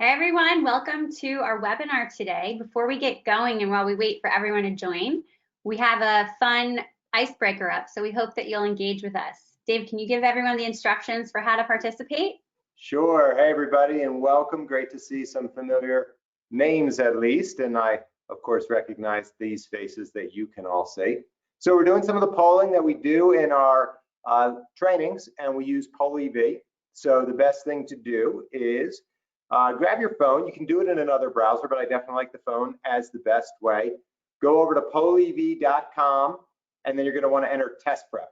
Hey everyone, welcome to our webinar today. Before we get going and while we wait for everyone to join, we have a fun icebreaker up, so we hope that you'll engage with us. Dave, can you give everyone the instructions for how to participate? Sure. Hey everybody, and welcome. Great to see some familiar names at least, and I of course recognize these faces that you can all see. So we're doing some of the polling that we do in our trainings, and we use PollEV. So the best thing to do is grab your phone. You can do it in another browser, but I definitely like the phone as the best way. Go over to pollev.com, and then you're going to want to enter test prep.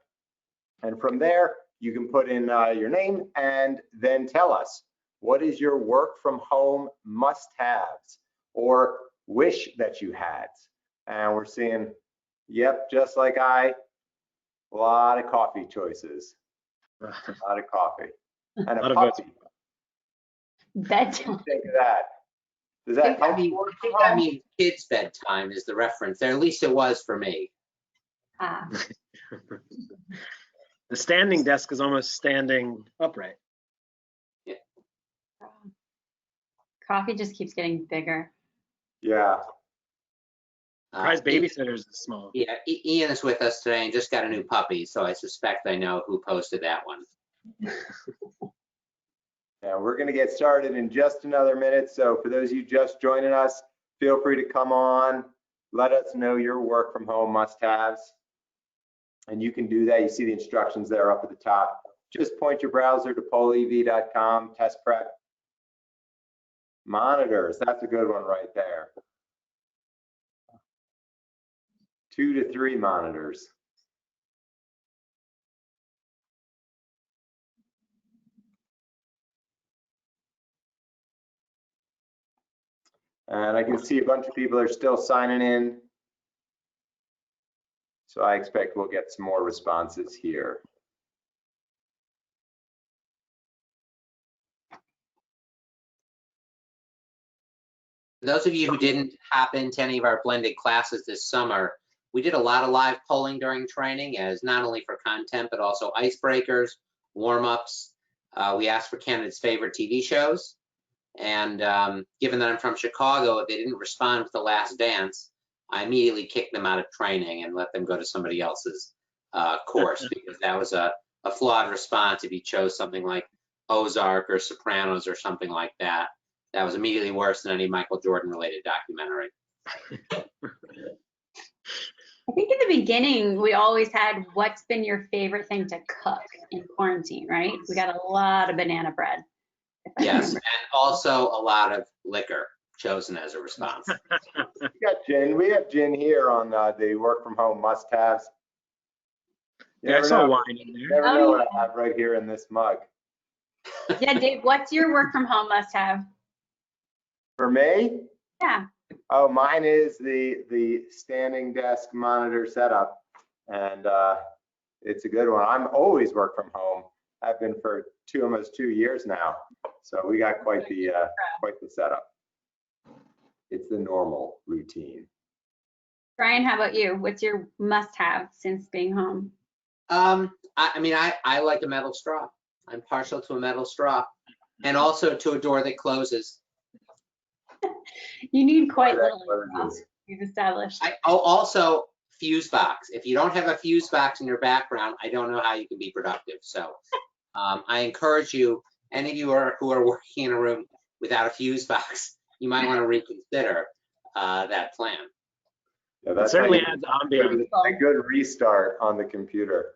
And from there, you can put in your name and then tell us, what is your work from home must-haves or wish that you had? And we're seeing, yep, just like a lot of coffee choices. A lot of coffee. And a puppy. Bedtime. Think of that. Does that help? I mean, kids' bedtime is the reference there. At least it was for me. The standing desk is almost standing upright. Yeah. Coffee just keeps getting bigger. Yeah. Surprise babysitters is small. Yeah, Ian is with us today and just got a new puppy, so I suspect I know who posted that one. Yeah, we're going to get started in just another minute. So for those of you just joining us, feel free to come on. Let us know your work from home must-haves. And you can do that. You see the instructions there up at the top. Just point your browser to pollev.com, test prep. Monitors, that's a good one right there. 2 to 3 monitors. And I can see a bunch of people are still signing in. So I expect we'll get some more responses here. For those of you who didn't hop into any of our blended classes this summer, we did a lot of live polling during training, as not only for content, but also icebreakers, warm-ups. We asked for candidates' favorite TV shows. And given that I'm from Chicago, if they didn't respond to The Last Dance, I immediately kicked them out of training and let them go to somebody else's course, because that was a flawed response. If you chose something like Ozark or Sopranos or something like that, that was immediately worse than any Michael Jordan related documentary. I think in the beginning, we always had, what's been your favorite thing to cook in quarantine, right? We got a lot of banana bread. Yes, and also a lot of liquor chosen as a response. We got gin. We have gin here on the work from home must-haves. Yeah, I saw wine in there. Never know what I have right here in this mug. Yeah, Dave, what's your work from home must-have? For me? Yeah. Oh, mine is the standing desk monitor setup, and it's a good one. I'm always work from home. I've been for almost 2 years now, so we got quite the setup. It's the normal routine. Brian, how about you? What's your must-have since being home? I mean, I like a metal straw. I'm partial to a metal straw, and also to a door that closes. You need quite little, we've established. Also, fuse box. If you don't have a fuse box in your background, I don't know how you can be productive. So I encourage you, any of you who are working in a room without a fuse box, you might want to reconsider that plan. Yeah, that certainly adds ambiance. A good restart on the computer.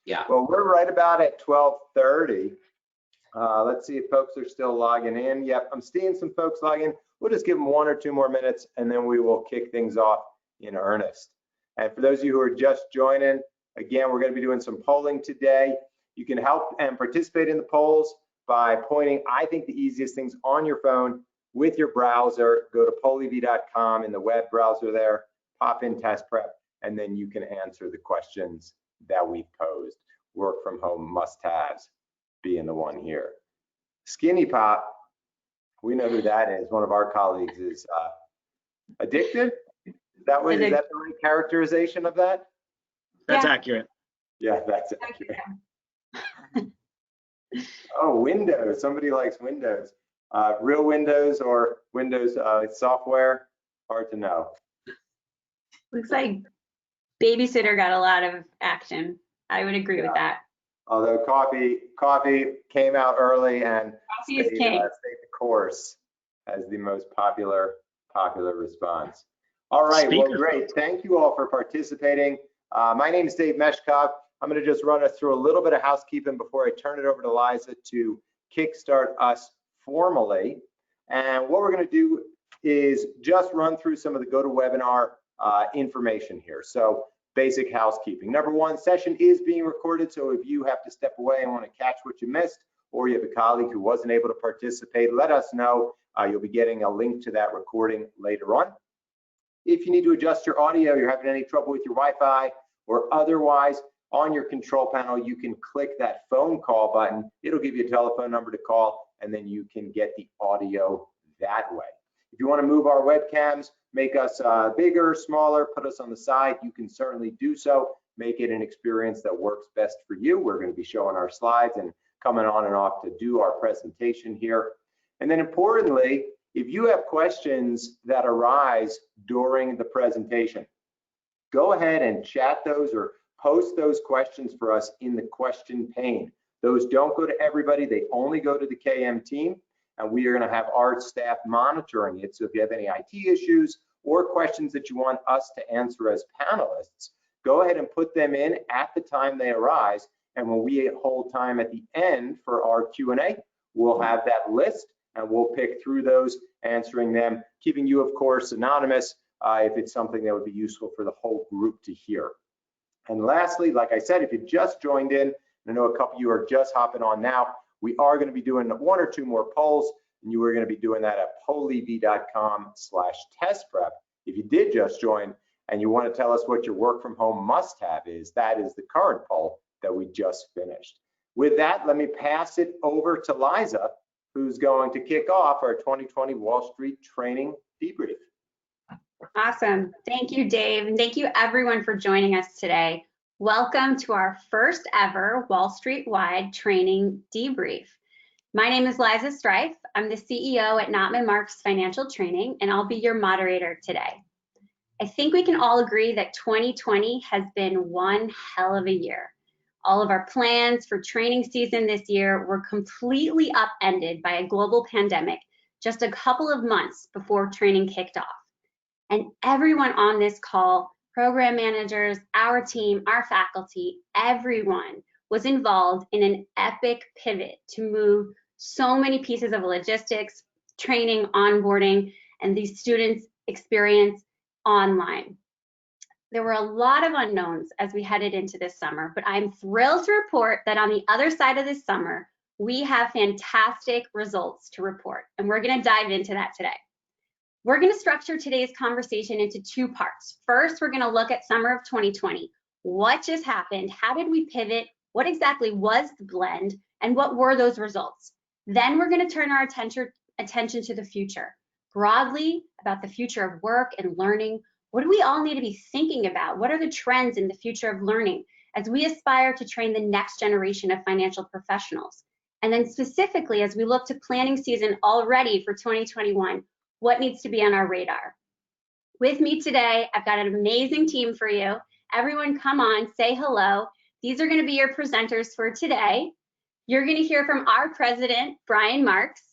Yeah. Well, we're right about at 12:30. Let's see if folks are still logging in. Yep, I'm seeing some folks log in. We'll just give them 1 or 2 more minutes, and then we will kick things off in earnest. And for those of you who are just joining, again, we're going to be doing some polling today. You can help and participate in the polls by pointing, I think, the easiest things on your phone with your browser. Go to pollev.com in the web browser there, pop in test prep, and then you can answer the questions that we've posed. Work from home must-haves being the one here. Skinny Pop, we know who that is. One of our colleagues is addicted. Is that the right characterization of that? That's accurate. Yeah, that's accurate. Oh, Windows. Somebody likes Windows. Real Windows or Windows software? Hard to know. Looks like babysitter got a lot of action. I would agree with that. Although coffee came out early and Coffee is stayed king. the course as the most popular response. All right, well, great. Thank you all for participating. My name is Dave Meshkov. I'm going to just run us through a little bit of housekeeping before I turn it over to Liza to kickstart us formally. And what we're going to do is just run through some of the GoToWebinar information here. So basic housekeeping. Number one, session is being recorded. So if you have to step away and want to catch what you missed, or you have a colleague who wasn't able to participate, let us know. You'll be getting a link to that recording later on. If you need to adjust your audio, you're having any trouble with your Wi-Fi or otherwise, on your control panel, you can click that phone call button. It'll give you a telephone number to call, and then you can get the audio that way. If you want to move our webcams, make us bigger, smaller, put us on the side, you can certainly do so. Make it an experience that works best for you. We're going to be showing our slides and coming on and off to do our presentation here. And then importantly, if you have questions that arise during the presentation, go ahead and chat those or post those questions for us in the question pane. Those don't go to everybody, they only go to the KM team, and we are going to have our staff monitoring it. So if you have any IT issues or questions that you want us to answer as panelists, go ahead and put them in at the time they arise. And when we hold time at the end for our Q&A, we'll have that list and we'll pick through those, answering them, keeping you, of course, anonymous if it's something that would be useful for the whole group to hear. And lastly, like I said, if you just joined in, I know a couple of you are just hopping on now, we are going to be doing one or two more polls, and you are going to be doing that at pollevy.com/testprep. If you did just join and you want to tell us what your work from home must-have is, that is the current poll that we just finished. With that, let me pass it over to Liza, who's going to kick off our 2020 Wall Street Training Debrief. Awesome. Thank you, Dave. And thank you everyone for joining us today. Welcome to our first ever Wall Street-wide training debrief. My name is Liza Strife. I'm the CEO at Knopman Marks Financial Training, and I'll be your moderator today. I think we can all agree that 2020 has been one hell of a year. All of our plans for training season this year were completely upended by a global pandemic just a couple of months before training kicked off. And everyone on this call, program managers, our team, our faculty, everyone was involved in an epic pivot to move so many pieces of logistics, training, onboarding, and these students' experience online. There were a lot of unknowns as we headed into this summer, but I'm thrilled to report that on the other side of this summer, we have fantastic results to report, and we're going to dive into that today. We're going to structure today's conversation into two parts. First, we're going to look at summer of 2020. What just happened? How did we pivot? What exactly was the blend? And what were those results? Then we're going to turn our attention to the future. Broadly, about the future of work and learning. What do we all need to be thinking about? What are the trends in the future of learning as we aspire to train the next generation of financial professionals? And then specifically, as we look to planning season already for 2021, what needs to be on our radar? With me today, I've got an amazing team for you. Everyone come on, say hello. These are going to be your presenters for today. You're going to hear from our president, Brian Marks.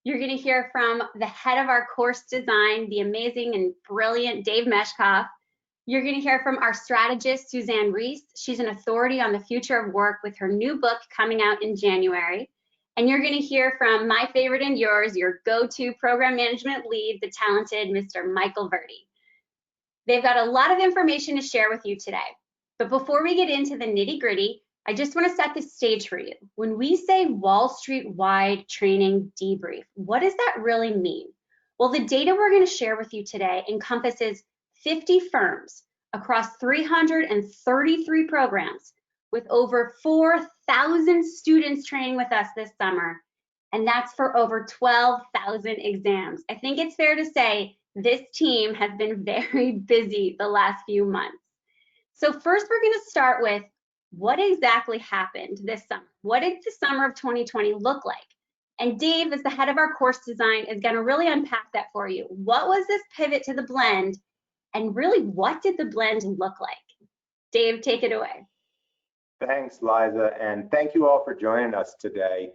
You're going to hear from the head of our course design, the amazing and brilliant Dave Meshkov. You're going to hear from our strategist, Suzanne Reese. She's an authority on the future of work with her new book coming out in January. And you're going to hear from my favorite and yours, your go-to program management lead, the talented Mr. Michael Verdi. They've got a lot of information to share with you today. But before we get into the nitty-gritty, I just want to set the stage for you. When we say Wall Street-wide training debrief, what does that really mean? Well, the data we're going to share with you today encompasses 50 firms across 333 programs with over 4,000 students training with us this summer, and that's for over 12,000 exams. I think it's fair to say this team has been very busy the last few months. So first, we're going to start with what exactly happened this summer. What did the summer of 2020 look like? And Dave, as the head of our course design, is going to really unpack that for you. What was this pivot to the blend? And really, what did the blend look like? Dave, take it away. Thanks, Liza, and thank you all for joining us today.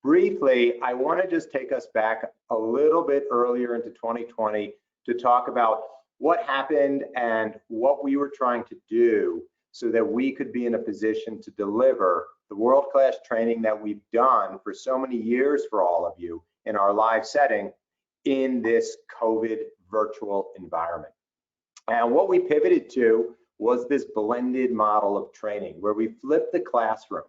Briefly, I want to just take us back a little bit earlier into 2020 to talk about what happened and what we were trying to do so that we could be in a position to deliver the world-class training that we've done for so many years for all of you in our live setting in this COVID virtual environment. And what we pivoted to was this blended model of training where we flipped the classroom.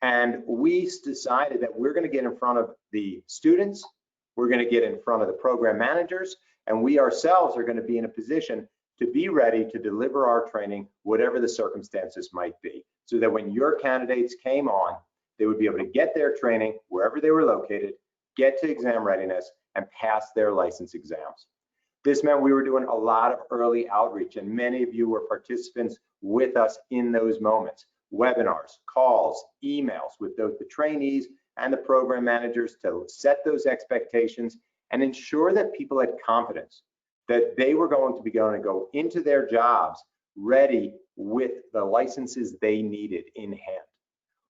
And we decided that we're going to get in front of the students, we're going to get in front of the program managers, and we ourselves are going to be in a position to be ready to deliver our training, whatever the circumstances might be, so that when your candidates came on, they would be able to get their training wherever they were located, get to exam readiness, and pass their license exams. This meant we were doing a lot of early outreach, and many of you were participants with us in those moments. Webinars, calls, emails with both the trainees and the program managers to set those expectations and ensure that people had confidence that they were going to go into their jobs ready with the licenses they needed in hand.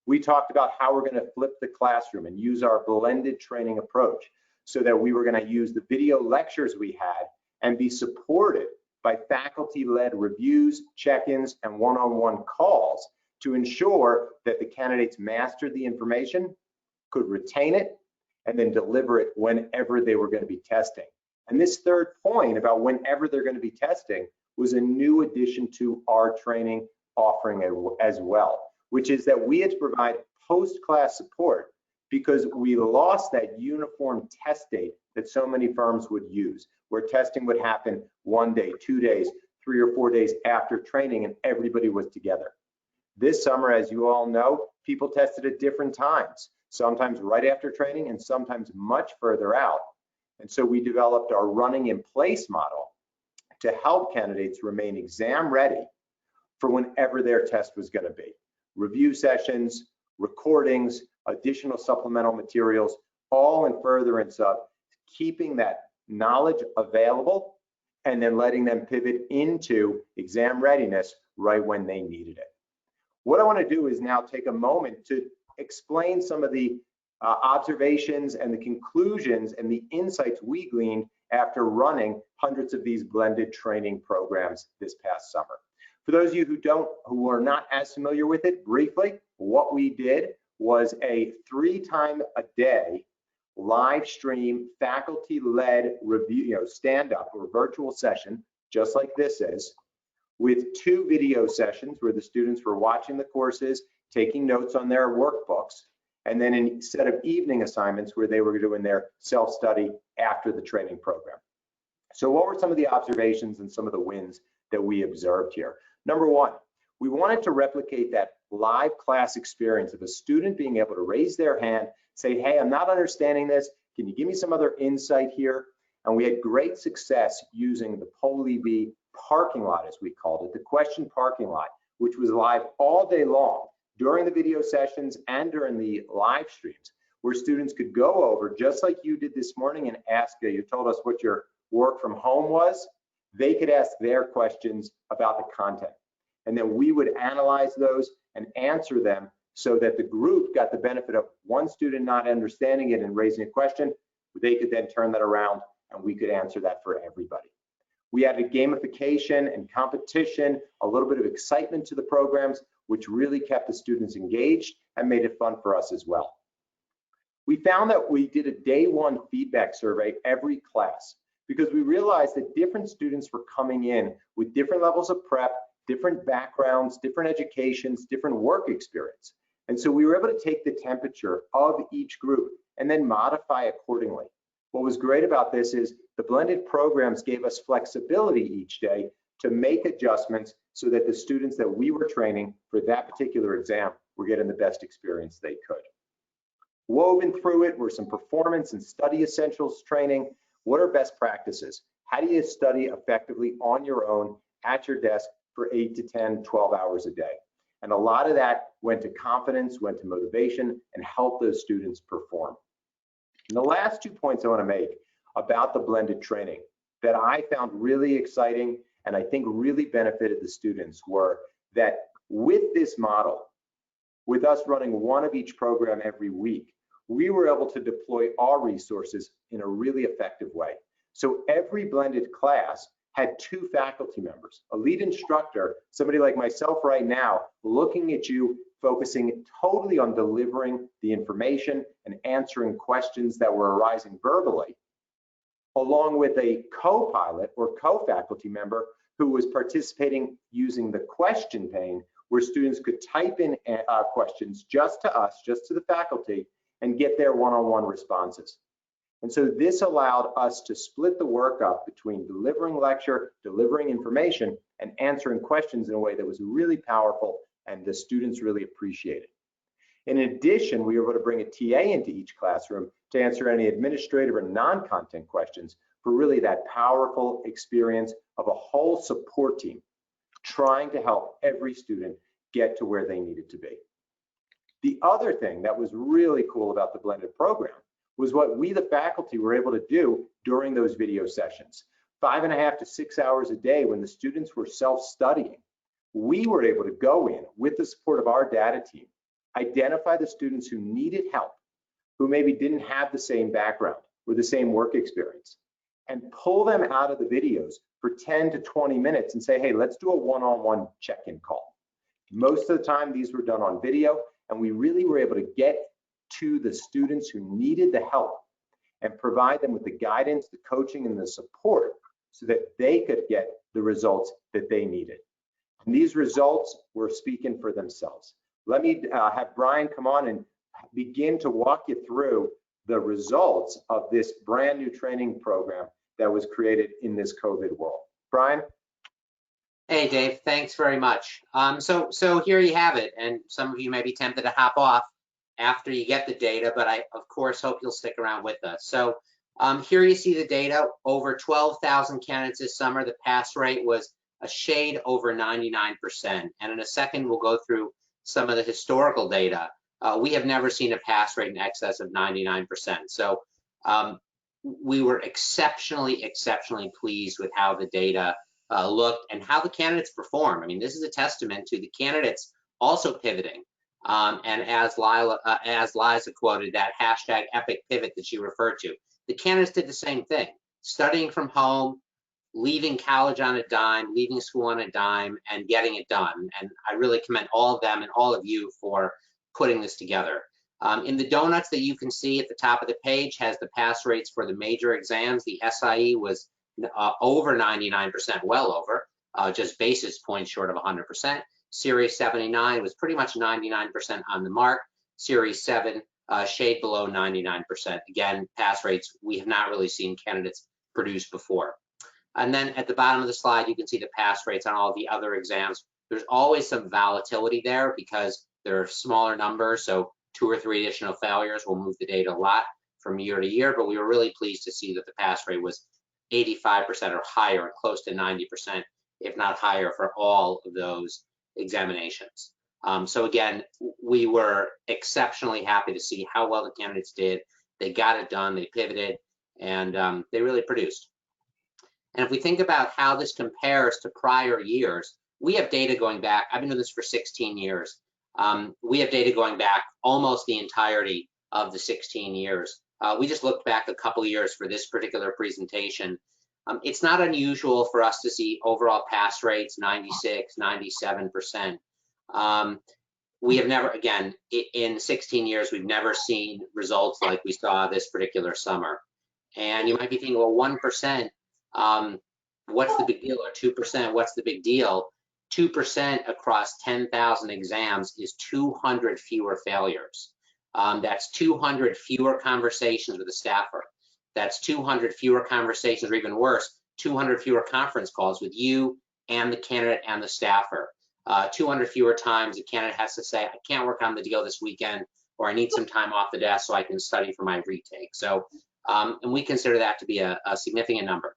We talked about how we're going to flip the classroom and use our blended training approach so that we were going to use the video lectures we had and be supported by faculty-led reviews, check-ins, and one-on-one calls to ensure that the candidates mastered the information, could retain it, and then deliver it whenever they were going to be testing. And this third point about whenever they're going to be testing was a new addition to our training offering as well, which is that we had to provide post-class support because we lost that uniform test date that so many firms would use, where testing would happen 1 day, 2 days, 3 or 4 days after training, and everybody was together. This summer, as you all know, people tested at different times, sometimes right after training and sometimes much further out. And so we developed our running in place model to help candidates remain exam ready for whenever their test was going to be. Review sessions, recordings, additional supplemental materials, all in furtherance of keeping that knowledge available and then letting them pivot into exam readiness right when they needed it. What I want to do is now take a moment to explain some of the observations and the conclusions and the insights we gleaned after running hundreds of these blended training programs this past summer. For those of you who are not as familiar with it, briefly, what we did was a 3-time-a-day live stream faculty-led review, stand-up or virtual session, just like this is, with 2 video sessions where the students were watching the courses, taking notes on their workbooks, and then a set of evening assignments where they were doing their self-study after the training program. So what were some of the observations and some of the wins that we observed here? Number one, we wanted to replicate that live class experience of a student being able to raise their hand, say, hey, I'm not understanding this. Can you give me some other insight here? And we had great success using the POLEV parking lot, as we called it, the question parking lot, which was live all day long during the video sessions and during the live streams, where students could go over, just like you did this morning, and ask, you told us what your work from home was, they could ask their questions about the content. And then we would analyze those and answer them so that the group got the benefit of one student not understanding it and raising a question. They could then turn that around and we could answer that for everybody. We added gamification and competition, a little bit of excitement to the programs, which really kept the students engaged and made it fun for us as well. We found that we did a day 1 feedback survey every class because we realized that different students were coming in with different levels of prep, different backgrounds, different educations, different work experience. And so we were able to take the temperature of each group and then modify accordingly. What was great about this is the blended programs gave us flexibility each day to make adjustments so that the students that we were training for that particular exam were getting the best experience they could. Woven through it were some performance and study essentials training. What are best practices? How do you study effectively on your own at your desk for 8 to 10, 12 hours a day? And a lot of that went to confidence, went to motivation, and helped those students perform. And the last 2 points I want to make about the blended training that I found really exciting and I think really benefited the students were that with this model, with us running one of each program every week, we were able to deploy our resources in a really effective way. So every blended class had 2 faculty members, a lead instructor, somebody like myself right now, looking at you, focusing totally on delivering the information and answering questions that were arising verbally, along with a co-pilot or co-faculty member who was participating using the question pane, where students could type in questions just to us, just to the faculty, and get their one-on-one responses. And so this allowed us to split the work up between delivering lecture, delivering information, and answering questions in a way that was really powerful and the students really appreciated. In addition, we were able to bring a TA into each classroom to answer any administrative or non-content questions for really that powerful experience of a whole support team trying to help every student get to where they needed to be. The other thing that was really cool about the blended program was what we, the faculty, were able to do during those video sessions. 5.5 to 6 hours a day when the students were self-studying. We were able to go in with the support of our data team, identify the students who needed help, who maybe didn't have the same background or the same work experience, and pull them out of the videos for 10 to 20 minutes and say, hey, let's do a one-on-one check-in call. Most of the time, these were done on video, and we really were able to get to the students who needed the help and provide them with the guidance, the coaching, and the support so that they could get the results that they needed. And these results were speaking for themselves. Let me have Brian come on and begin to walk you through the results of this brand new training program that was created in this COVID world. Brian? Hey, Dave, thanks very much. So here you have it, and some of you may be tempted to hop off after you get the data, but I, of course, hope you'll stick around with us. So here you see the data. Over 12,000 candidates this summer. The pass rate was a shade over 99%. And in a second, we'll go through some of the historical data. We have never seen a pass rate in excess of 99%. So we were exceptionally pleased with how the data looked and how the candidates performed. I mean, this is a testament to the candidates also pivoting. And as Liza quoted that hashtag epic pivot that she referred to, the candidates did the same thing, studying from home, leaving college on a dime, leaving school on a dime, and getting it done. And I really commend all of them and all of you for putting this together. In the donuts that you can see at the top of the page has the pass rates for the major exams. The SIE was over 99%, well over, just basis points short of 100%. Series 79 was pretty much 99% on the mark. Series 7, shade below 99%. Again, pass rates we have not really seen candidates produce before. And then at the bottom of the slide, you can see the pass rates on all the other exams. There's always some volatility there because there are smaller numbers, so 2 or 3 additional failures will move the data a lot from year to year, but we were really pleased to see that the pass rate was 85% or higher and close to 90%, if not higher, for all of those examinations. So again, we were exceptionally happy to see how well the candidates did. They got it done, they pivoted, and they really produced. And if we think about how this compares to prior years, we have data going back, I've been doing this for 16 years. We have data going back almost the entirety of the 16 years. We just looked back a couple of years for this particular presentation. It's not unusual for us to see overall pass rates 96, 97%. We have never, again, in 16 years, we've never seen results like we saw this particular summer. And you might be thinking, well, 1%, what's the big deal? Or 2%, what's the big deal? 2% across 10,000 exams is 200 fewer failures. That's 200 fewer conversations with a staffer. That's 200 fewer conversations, or even worse, 200 fewer conference calls with you and the candidate and the staffer. 200 fewer times the candidate has to say, I can't work on the deal this weekend, or I need some time off the desk so I can study for my retake. So, and we consider that to be a significant number.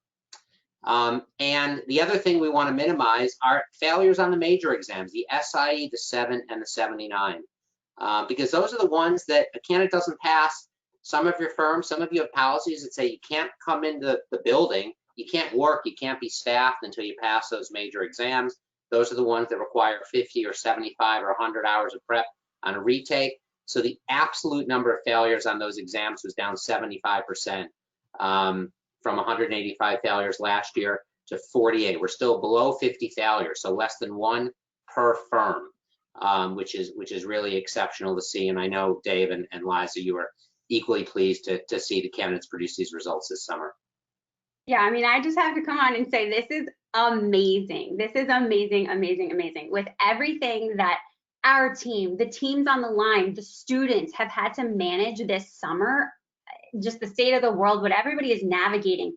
And the other thing we want to minimize are failures on the major exams, the SIE, the 7, and the 79, because those are the ones that a candidate doesn't pass. Some of your firms, some of you have policies that say you can't come into the building, you can't work, you can't be staffed until you pass those major exams. Those are the ones that require 50 or 75 or 100 hours of prep on a retake. So the absolute number of failures on those exams was down 75%, from 185 failures last year to 48. We're still below 50 failures, so less than one per firm, which is really exceptional to see. And I know Dave and Liza, you were equally pleased to see the candidates produce these results this summer. Yeah, I mean, I just have to come on and say this is amazing. This is amazing, amazing, amazing. With everything that our team, the teams on the line, the students have had to manage this summer, just the state of the world, what everybody is navigating,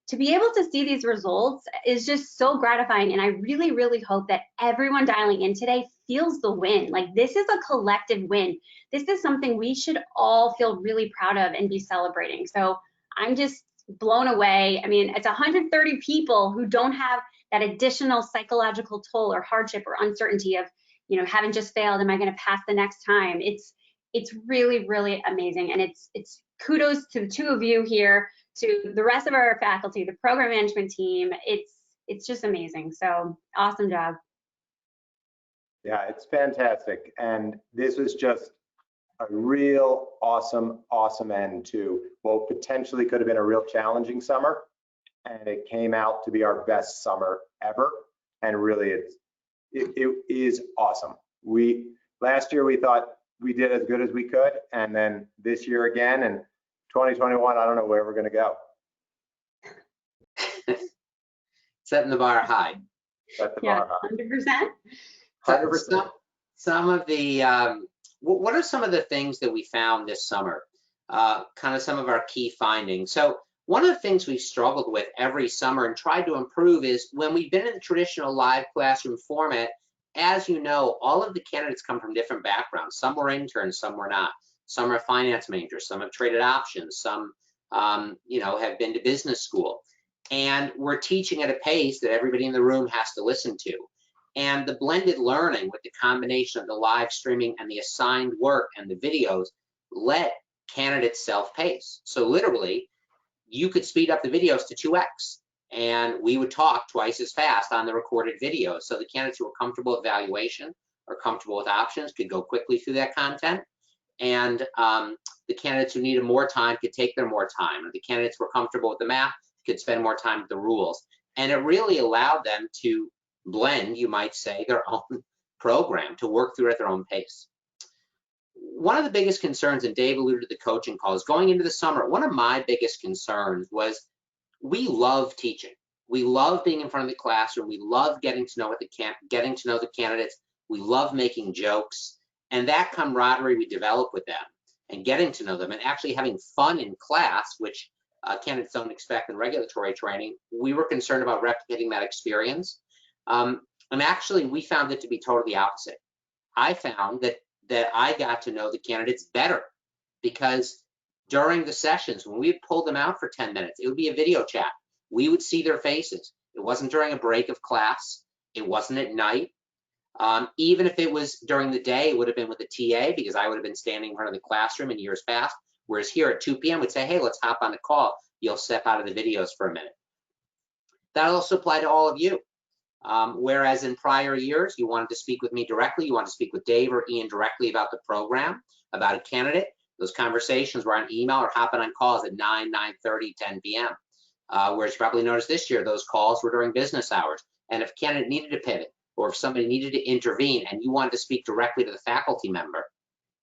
to be able to see these results is just so gratifying. And I really, really hope that everyone dialing in today feels the win. Like, this is a collective win. This is something we should all feel really proud of and be celebrating. So I'm just blown away. I mean, it's 130 people who don't have that additional psychological toll or hardship or uncertainty of, you know, having just failed, am I going to pass the next time? It's really, really amazing. And it's kudos to the two of you here, to the rest of our faculty, the program management team. It's just amazing. So awesome job. Yeah, it's fantastic. And this was just a real awesome end to what potentially could have been a real challenging summer. And it came out to be our best summer ever. And really, it is awesome. Last year we thought we did as good as we could, and then this year again, and 2021, I don't know where we're going to go. Setting the bar high. Set the bar high. 100%. 100%. Some of the, what are some of the things that we found this summer? Kind of some of our key findings. So one of the things we've struggled with every summer and tried to improve is when we've been in the traditional live classroom format, as you know, all of the candidates come from different backgrounds. Some were interns, some were not. Some are finance majors, some have traded options, some you know, have been to business school. And we're teaching at a pace that everybody in the room has to listen to. And the blended learning with the combination of the live streaming and the assigned work and the videos let candidates self-pace. So literally, you could speed up the videos to 2x, and we would talk twice as fast on the recorded videos. So the candidates who were comfortable with evaluation or comfortable with options could go quickly through that content. And the candidates who needed more time could take their more time. Or the candidates who were comfortable with the math could spend more time with the rules. And it really allowed them to blend, you might say, their own program, to work through at their own pace. One of the biggest concerns, and Dave alluded to the coaching calls, going into the summer, one of my biggest concerns was we love teaching. We love being in front of the classroom. We love getting to know the candidates. We love making jokes. And that camaraderie we develop with them and getting to know them and actually having fun in class, which candidates don't expect in regulatory training, we were concerned about replicating that experience. And actually, we found it to be totally opposite. I found that I got to know the candidates better because during the sessions, when we would pull them out for 10 minutes, it would be a video chat. We would see their faces. It wasn't during a break of class. It wasn't at night. Even if it was during the day, it would have been with a TA because I would have been standing in front of the classroom in years past. Whereas here at 2 p.m., we'd say, hey, let's hop on a call. You'll step out of the videos for a minute. That also applied to all of you. Whereas in prior years, you wanted to speak with me directly, you wanted to speak with Dave or Ian directly about the program, about a candidate. Those conversations were on email or hopping on calls at 9, 9:30, 10 p.m. Whereas you probably noticed this year, those calls were during business hours. And if a candidate needed to pivot, or if somebody needed to intervene and you wanted to speak directly to the faculty member,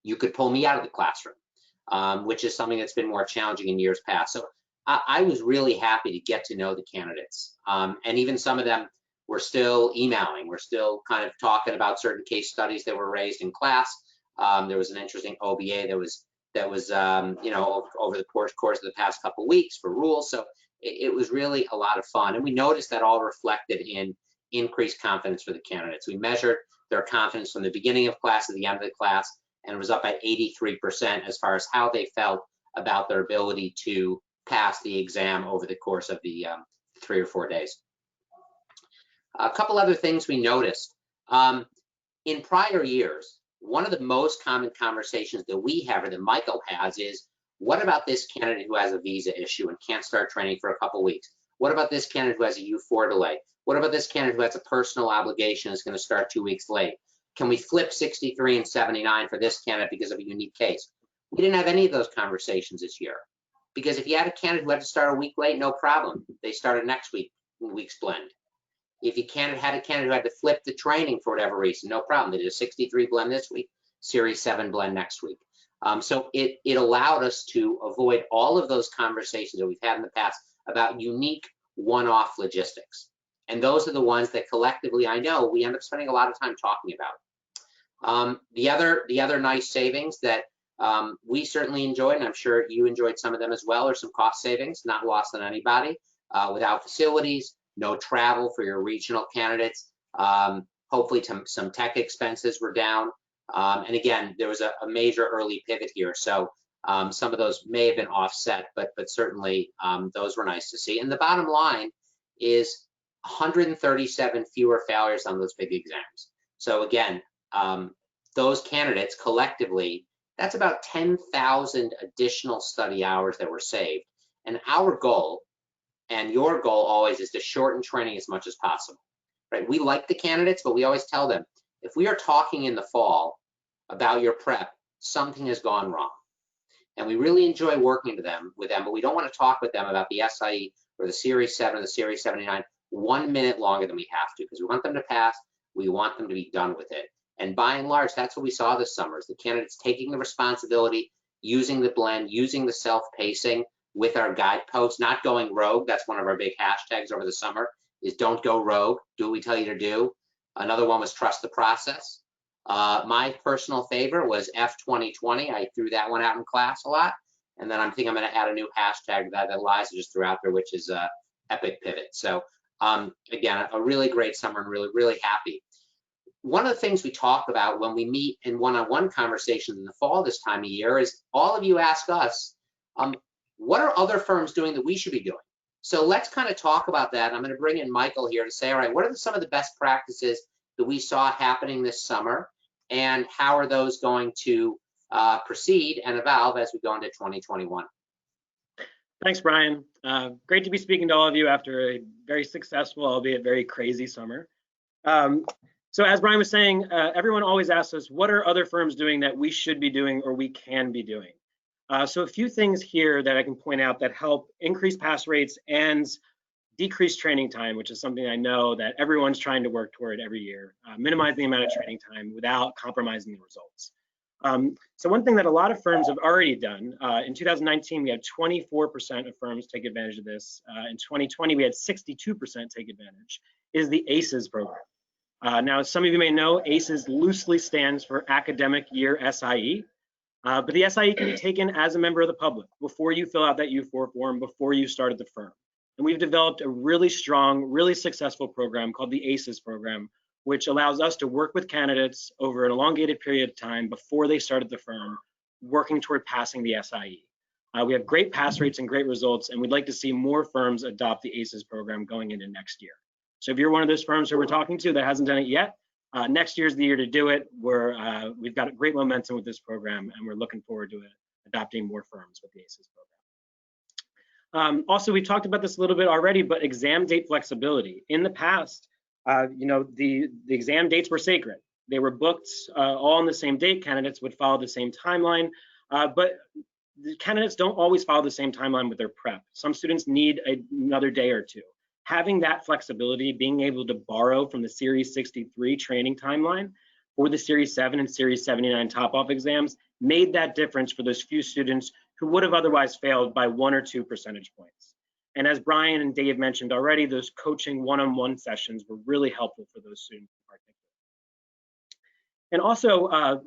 you could pull me out of the classroom, which is something that's been more challenging in years past. So I was really happy to get to know the candidates. And even some of them were still emailing. We're still kind of talking about certain case studies that were raised in class. There was an interesting OBA that was you know, over the course of the past couple of weeks for rules. So it was really a lot of fun. And we noticed that all reflected in increased confidence for the candidates. We measured their confidence from the beginning of class to the end of the class, and it was up by 83% as far as how they felt about their ability to pass the exam over the course of the 3 or 4 days. A couple other things we noticed. In prior years, one of the most common conversations that we have or that Michael has is, What about this candidate who has a visa issue and can't start training for a couple weeks? What about this candidate who has a U4 delay? What about this candidate who has a personal obligation and is going to start 2 weeks late? Can we flip 63 and 79 for this candidate because of a unique case? We didn't have any of those conversations this year, because if you had a candidate who had to start a week late, no problem. They started next week's blend. If you had a candidate who had to flip the training for whatever reason, no problem. They did a 63 blend this week, Series 7 blend next week. So it allowed us to avoid all of those conversations that we've had in the past about unique one-off logistics. And those are the ones that collectively, I know, we end up spending a lot of time talking about. The other nice savings that we certainly enjoyed, and I'm sure you enjoyed some of them as well, are some cost savings, not lost on anybody. Without facilities, no travel for your regional candidates. Hopefully some tech expenses were down. And again, there was a major early pivot here. So some of those may have been offset, but certainly those were nice to see. And the bottom line is 137 fewer failures on those big exams. So again, those candidates collectively, that's about 10,000 additional study hours that were saved. And our goal, and your goal always, is to shorten training as much as possible, right? We like the candidates, but we always tell them, if we are talking in the fall about your prep, something has gone wrong. And we really enjoy working with them, but we don't want to talk with them about the SIE or the Series 7 or the Series 79 1 minute longer than we have to, because we want them to pass, we want them to be done with it. And by and large, that's what we saw this summer, is the candidates taking the responsibility, using the blend, using the self-pacing with our guideposts, not going rogue. That's one of our big hashtags over the summer, is don't go rogue, do what we tell you to do. Another one was trust the process. My personal favorite was F2020. I threw that one out in class a lot. And then I think I'm going to add a new hashtag that Eliza just threw out there, which is epic pivot. So again, a really great summer and really, really happy. One of the things we talk about when we meet in one-on-one conversations in the fall this time of year is all of you ask us, what are other firms doing that we should be doing? So let's kind of talk about that. I'm going to bring in Michael here to say, all right, what are some of the best practices that we saw happening this summer, and how are those going to proceed and evolve as we go into 2021? Thanks, Brian. Great to be speaking to all of you after a very successful, albeit very crazy summer. So as Brian was saying, everyone always asks us, what are other firms doing that we should be doing or we can be doing? So a few things here that I can point out that help increase pass rates and decrease training time, which is something I know that everyone's trying to work toward every year, minimize the amount of training time without compromising the results. So one thing that a lot of firms have already done, in 2019, we had 24% of firms take advantage of this. In 2020, we had 62% take advantage, is the ACES program. Now, some of you may know ACES loosely stands for Academic Year SIE, but the SIE can be taken as a member of the public before you fill out that U4 form, before you started the firm. And we've developed a really strong, really successful program called the ACES program, which allows us to work with candidates over an elongated period of time before they started the firm, working toward passing the SIE. We have great pass rates and great results, and we'd like to see more firms adopt the ACES program going into next year. So if you're one of those firms who we're talking to that hasn't done it yet, next year's the year to do it. We've got great momentum with this program, and we're looking forward to adopting more firms with the ACES program. Also, we talked about this a little bit already, but exam date flexibility. In the past, the exam dates were sacred. They were booked all on the same date. Candidates would follow the same timeline, but the candidates don't always follow the same timeline with their prep. Some students need another day or two. Having that flexibility, being able to borrow from the Series 63 training timeline for the Series 7 and Series 79 top-off exams made that difference for those few students who would have otherwise failed by 1 or 2 percentage points. And as Brian and Dave mentioned already, those coaching one-on-one sessions were really helpful for those students in particular. And also,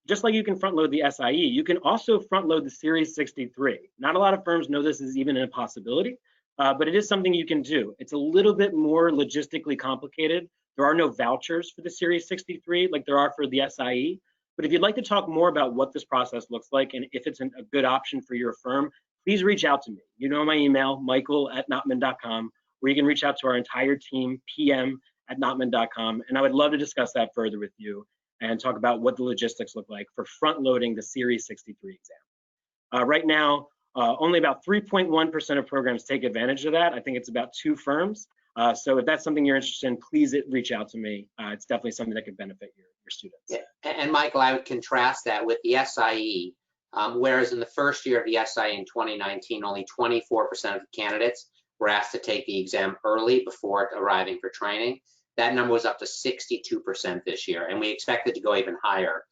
just like you can front load the SIE, you can also front load the Series 63. Not a lot of firms know this is even a possibility, but it is something you can do. It's a little bit more logistically complicated. There are no vouchers for the Series 63 like there are for the SIE. But if you'd like to talk more about what this process looks like and if it's a good option for your firm, please reach out to me. You know my email, michael@knopman.com, where you can reach out to our entire team, pm@knopman.com, and I would love to discuss that further with you and talk about what the logistics look like for front loading the Series 63 exam. Right now, only about 3.1% of programs take advantage of that. I think it's about 2 firms. So if that's something you're interested in, please reach out to me. It's definitely something that could benefit your students. Yeah. And Michael, I would contrast that with the SIE, whereas in the first year of the SIE in 2019, only 24% of the candidates were asked to take the exam early before arriving for training. That number was up to 62% this year, and we expect it to go even higher.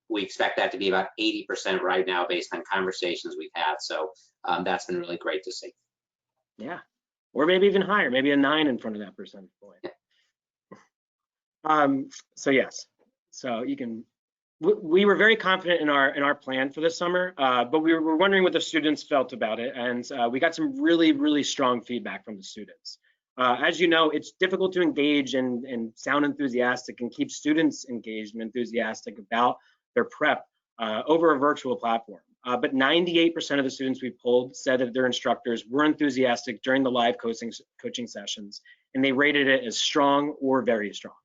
We expect that to be about 80% right now based on conversations we've had. So that's been really great to see. Yeah, or maybe even higher, maybe a 9 in front of that percentage point. So yes, so you can, we were very confident in our plan for this summer, but we were wondering what the students felt about it, and we got some really strong feedback from the students. As you know, it's difficult to engage and sound enthusiastic and keep students engaged and enthusiastic about their prep over a virtual platform. But 98% of the students we polled said that their instructors were enthusiastic during the live coaching sessions, and they rated it as strong or very strong.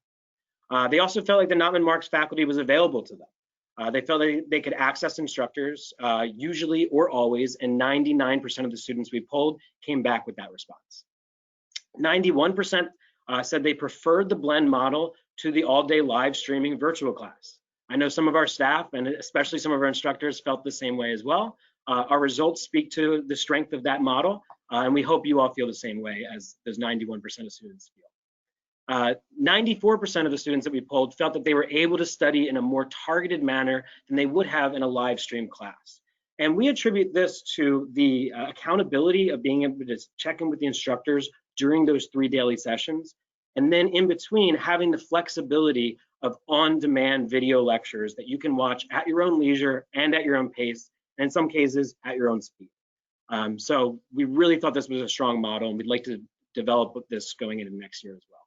They also felt like the Knopman Marks faculty was available to them. They felt they could access instructors usually or always, and 99% of the students we polled came back with that response. 91% said they preferred the blend model to the all-day live streaming virtual class. I know some of our staff and especially some of our instructors felt the same way as well. Our results speak to the strength of that model, and we hope you all feel the same way as those 91% of students feel. 94% of the students that we polled felt that they were able to study in a more targeted manner than they would have in a live stream class. And we attribute this to the accountability of being able to check in with the instructors during those 3 daily sessions, and then in between having the flexibility of on-demand video lectures that you can watch at your own leisure and at your own pace, and in some cases at your own speed. So we really thought this was a strong model, and we'd like to develop this going into next year as well.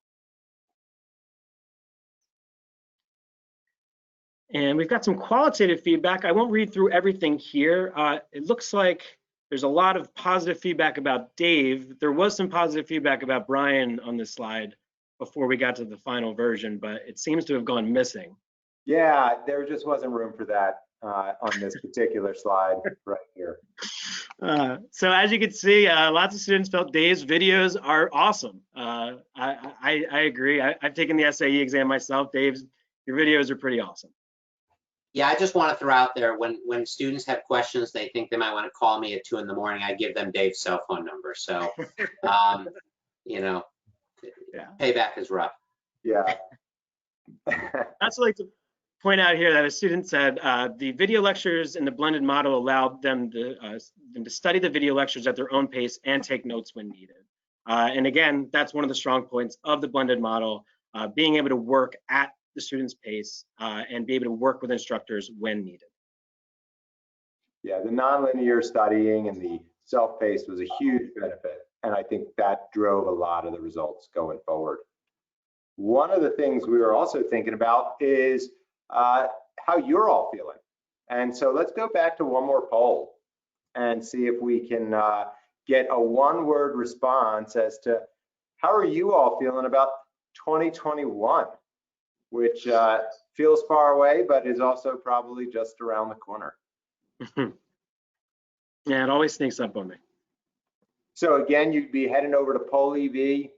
And we've got some qualitative feedback. I won't read through everything here. It looks like there's a lot of positive feedback about Dave. There was some positive feedback about Brian on this slide before we got to the final version, but it seems to have gone missing. Yeah, there just wasn't room for that on this particular slide right here. So as you can see, lots of students felt Dave's videos are awesome. I agree. I've taken the SAE exam myself. Dave's, your videos are pretty awesome. Yeah, I just want to throw out there, when students have questions, they think they might want to call me at 2 in the morning, I give them Dave's cell phone number. So, you know, yeah. Payback is rough. Yeah. I'd also like to point out here that a student said the video lectures in the blended model allowed them to study the video lectures at their own pace and take notes when needed. And again, that's one of the strong points of the blended model, being able to work at the student's pace and be able to work with instructors when needed. Yeah, the nonlinear studying and the self-paced was a huge benefit, and I think that drove a lot of the results going forward. One of the things we were also thinking about is how you're all feeling. And so let's go back to one more poll and see if we can get a one-word response as to how are you all feeling about 2021, which feels far away, but is also probably just around the corner. Yeah, it always sneaks up on me. So again, you'd be heading over to pollev.com.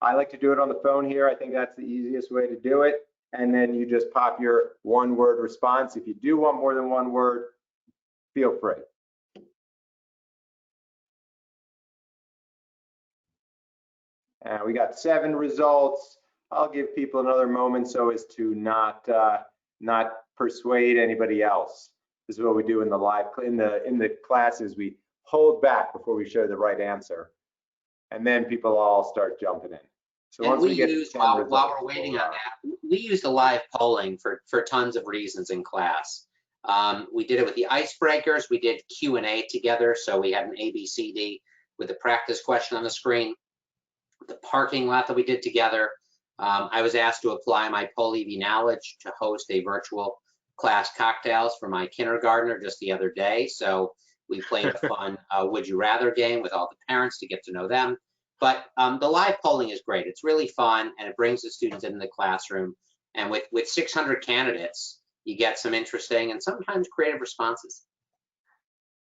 I like to do it on the phone here. I think that's the easiest way to do it. And then you just pop your one-word response. If you do want more than one word, feel free. And we got 7 results. I'll give people another moment so as to not persuade anybody else. This is what we do in the live in the classes. We hold back before we show the right answer, and then people all start jumping in. So And once we get use, to 10 while results, we're waiting on that, we used a live polling for tons of reasons in class. We did it with the icebreakers. We did Q&A together, so we had an ABCD with a practice question on the screen. The parking lot that we did together. I was asked to apply my PoleEV knowledge to host a virtual class cocktails for my kindergartner just the other day. So we played a fun would you rather game with all the parents to get to know them. But the live polling is great. It's really fun, and it brings the students into the classroom. And with 600 candidates, you get some interesting and sometimes creative responses.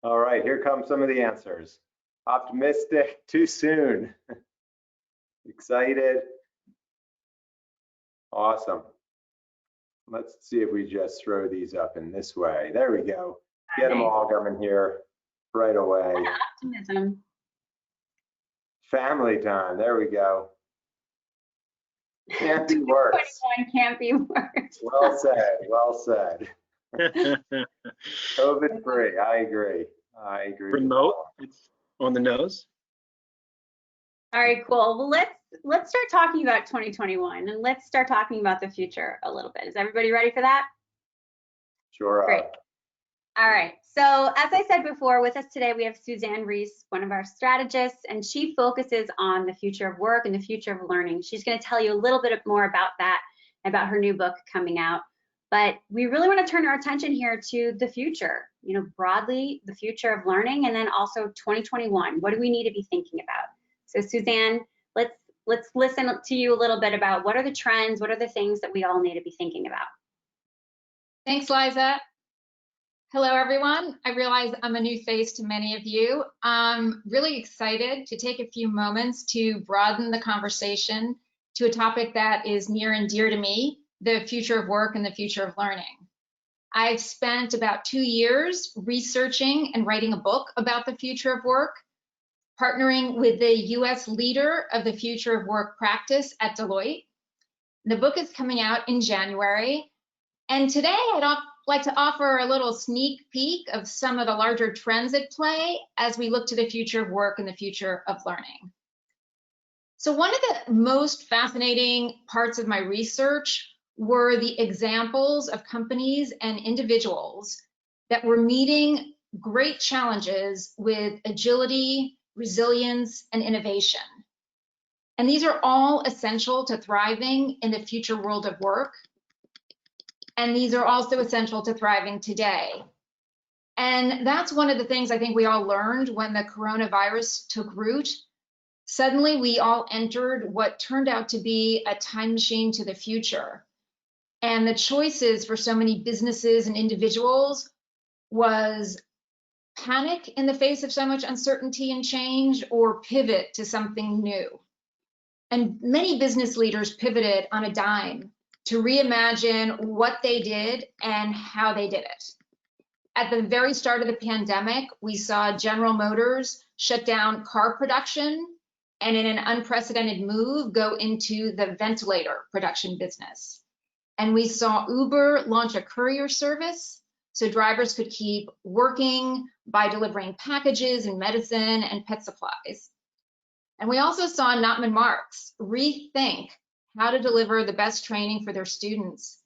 All right, here come some of the answers. Optimistic, too soon. Excited. Awesome. Let's see if we just throw these up in this way. There we go. Get them all coming here right away. What optimism. Family time. There we go. Can't be worse. 21 can't be worse. Well said. Well said. COVID free. I agree. I agree. Remote, it's on the nose. All right, cool. Well, let's start talking about 2021 and let's start talking about the future a little bit. Is everybody ready for that? Sure. Great. All right. So as I said before, with us today, we have Suzanne Reese, one of our strategists, and she focuses on the future of work and the future of learning. She's going to tell you a little bit more about that, about her new book coming out. But we really want to turn our attention here to the future, broadly, the future of learning, and then also 2021. What do we need to be thinking about? So Suzanne, let's listen to you a little bit about what are the trends, what are the things that we all need to be thinking about? Thanks, Liza. Hello, everyone. I realize I'm a new face to many of you. I'm really excited to take a few moments to broaden the conversation to a topic that is near and dear to me, the future of work and the future of learning. I've spent about 2 years researching and writing a book about the future of work, partnering with the US leader of the future of work practice at Deloitte. The book is coming out in January. And today I'd like to offer a little sneak peek of some of the larger trends at play as we look to the future of work and the future of learning. So one of the most fascinating parts of my research were the examples of companies and individuals that were meeting great challenges with agility, resilience, and innovation. And these are all essential to thriving in the future world of work. And these are also essential to thriving today. And that's one of the things I think we all learned when the coronavirus took root. Suddenly, we all entered what turned out to be a time machine to the future. And the choices for so many businesses and individuals was panic in the face of so much uncertainty and change, or pivot to something new. And many business leaders pivoted on a dime to reimagine what they did and how they did it. At the very start of the pandemic, we saw General Motors shut down car production and in an unprecedented move go into the ventilator production business. And we saw Uber launch a courier service so drivers could keep working by delivering packages and medicine and pet supplies. And we also saw Knopman Marx rethink how to deliver the best training for their students.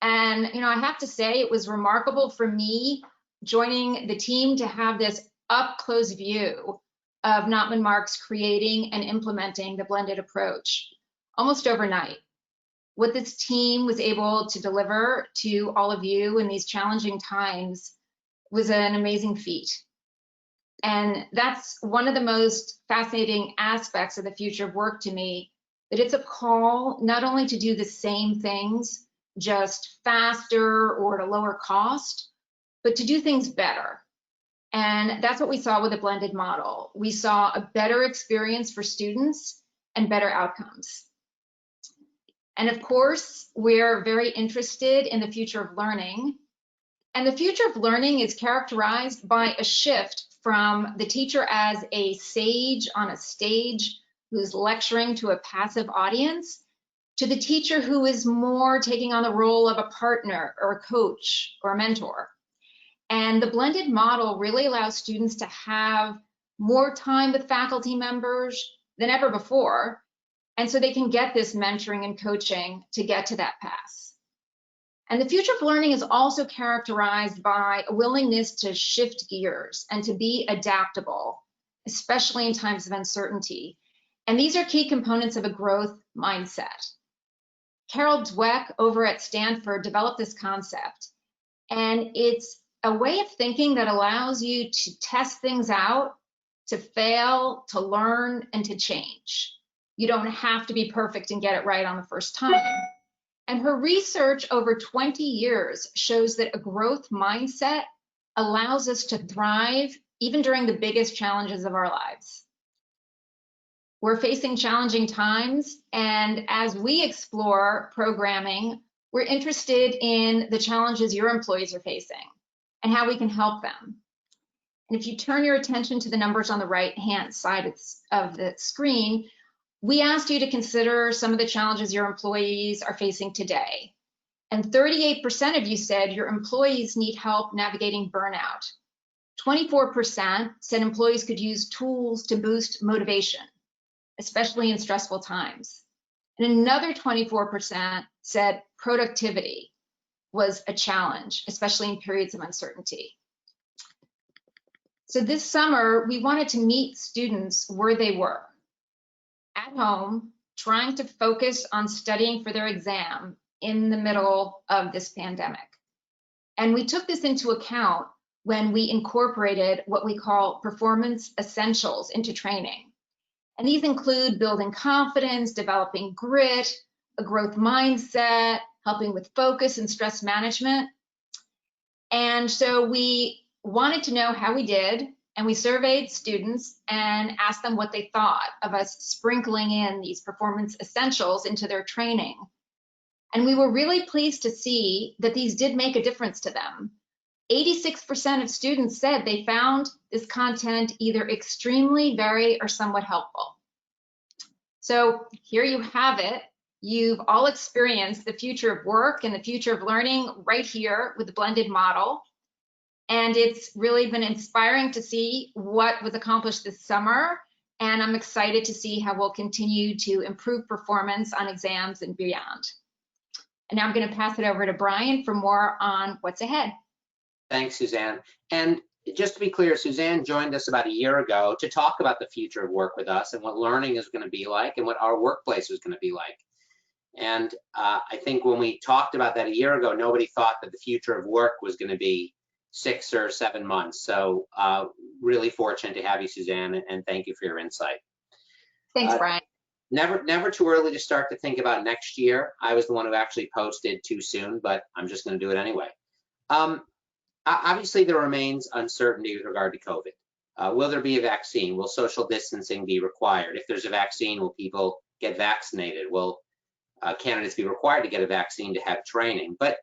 And I have to say, it was remarkable for me joining the team to have this up-close view of Knopman Marx creating and implementing the blended approach almost overnight. What this team was able to deliver to all of you in these challenging times was an amazing feat. And that's one of the most fascinating aspects of the future of work to me, that it's a call not only to do the same things, just faster or at a lower cost, but to do things better. And that's what we saw with the blended model. We saw a better experience for students and better outcomes. And of course, we're very interested in the future of learning. And the future of learning is characterized by a shift from the teacher as a sage on a stage who's lecturing to a passive audience, to the teacher who is more taking on the role of a partner or a coach or a mentor. And the blended model really allows students to have more time with faculty members than ever before. And so they can get this mentoring and coaching to get to that pass. And the future of learning is also characterized by a willingness to shift gears and to be adaptable, especially in times of uncertainty. And these are key components of a growth mindset. Carol Dweck over at Stanford developed this concept, and it's a way of thinking that allows you to test things out, to fail, to learn, and to change. You don't have to be perfect and get it right on the first time. And her research over 20 years shows that a growth mindset allows us to thrive even during the biggest challenges of our lives. We're facing challenging times, and as we explore programming, we're interested in the challenges your employees are facing and how we can help them. And if you turn your attention to the numbers on the right-hand side of the screen, we asked you to consider some of the challenges your employees are facing today. And 38% of you said your employees need help navigating burnout. 24% said employees could use tools to boost motivation, especially in stressful times. And another 24% said productivity was a challenge, especially in periods of uncertainty. So this summer, we wanted to meet students where they were, at home, trying to focus on studying for their exam in the middle of this pandemic. And we took this into account when we incorporated what we call performance essentials into training. And these include building confidence, developing grit, a growth mindset, helping with focus and stress management. And so we wanted to know how we did, and we surveyed students and asked them what they thought of us sprinkling in these performance essentials into their training. And we were really pleased to see that these did make a difference to them. 86% of students said they found this content either extremely, very, or somewhat helpful. So here you have it. You've all experienced the future of work and the future of learning right here with the blended model. And it's really been inspiring to see what was accomplished this summer. And I'm excited to see how we'll continue to improve performance on exams and beyond. And now I'm going to pass it over to Brian for more on what's ahead. Thanks, Suzanne. And just to be clear, Suzanne joined us about a year ago to talk about the future of work with us and what learning is going to be like and what our workplace is going to be like. And I think when we talked about that a year ago, nobody thought that the future of work was going to be 6 or 7 months. So really fortunate to have you, Suzanne, and thank you for your insight. Thanks, Brian. Never too early to start to think about next year. I was the one who actually posted too soon, but I'm just going to do it anyway. Obviously, there remains uncertainty with regard to COVID. Will there be a vaccine? Will social distancing be required? If there's a vaccine, will people get vaccinated? Will candidates be required to get a vaccine to have training? But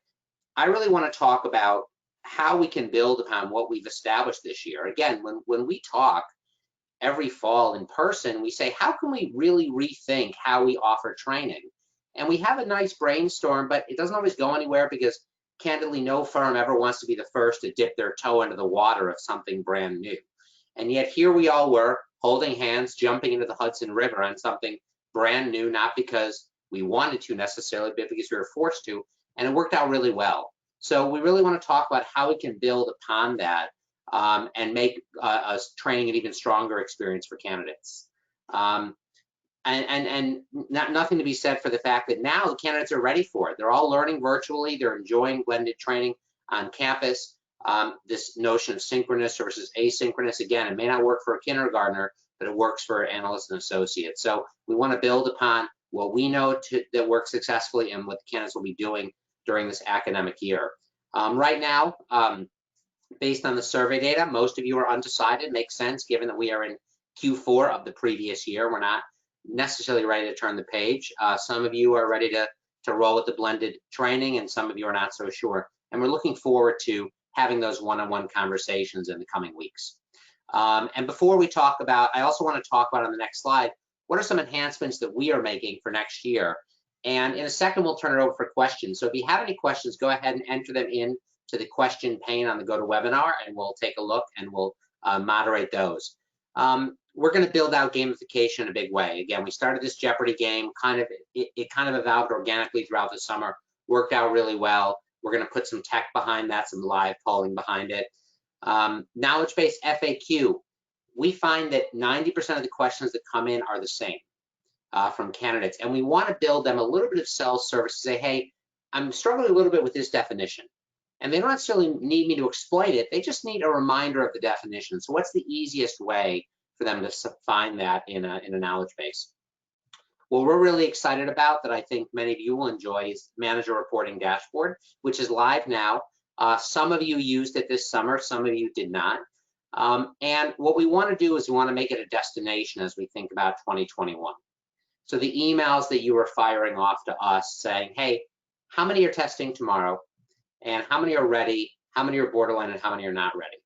I really want to talk about how we can build upon what we've established this year. Again, when we talk every fall in person, we say, how can we really rethink how we offer training? And we have a nice brainstorm, but it doesn't always go anywhere because candidly, no firm ever wants to be the first to dip their toe into the water of something brand new. And yet here we all were holding hands, jumping into the Hudson River on something brand new, not because we wanted to necessarily, but because we were forced to, and it worked out really well. So we really want to talk about how we can build upon that and make us training an even stronger experience for candidates. And nothing to be said for the fact that now the candidates are ready for it. They're all learning virtually. They're enjoying blended training on campus. This notion of synchronous versus asynchronous, again, it may not work for a kindergartner, but it works for analysts and associates. So we want to build upon what we know that works successfully and what the candidates will be doing during this academic year. Right now, based on the survey data, most of you are undecided. Makes sense given that we are in Q4 of the previous year. We're not necessarily ready to turn the page. Some of you are ready to roll with the blended training, and some of you are not so sure. And we're looking forward to having those one-on-one conversations in the coming weeks. And before we talk about, I also want to talk about on the next slide, what are some enhancements that we are making for next year? And in a second, we'll turn it over for questions. So if you have any questions, go ahead and enter them in to the question pane on the GoToWebinar, and we'll take a look and we'll moderate those. We're going to build out gamification in a big way. Again, we started this Jeopardy game, it kind of evolved organically throughout the summer, worked out really well. We're going to put some tech behind that, some live polling behind it. Knowledge-based FAQ, we find that 90% of the questions that come in are the same from candidates, and we want to build them a little bit of self-service to say, hey, I'm struggling a little bit with this definition. And they don't necessarily need me to exploit it, they just need a reminder of the definition. So what's the easiest way for them to find that in a knowledge base? What we're really excited about that I think many of you will enjoy is Manager Reporting Dashboard, which is live now. Some of you used it this summer, some of you did not. And what we want to do is we want to make it a destination as we think about 2021. So the emails that you are firing off to us saying, hey, how many are testing tomorrow? And how many are ready? How many are borderline and how many are not ready?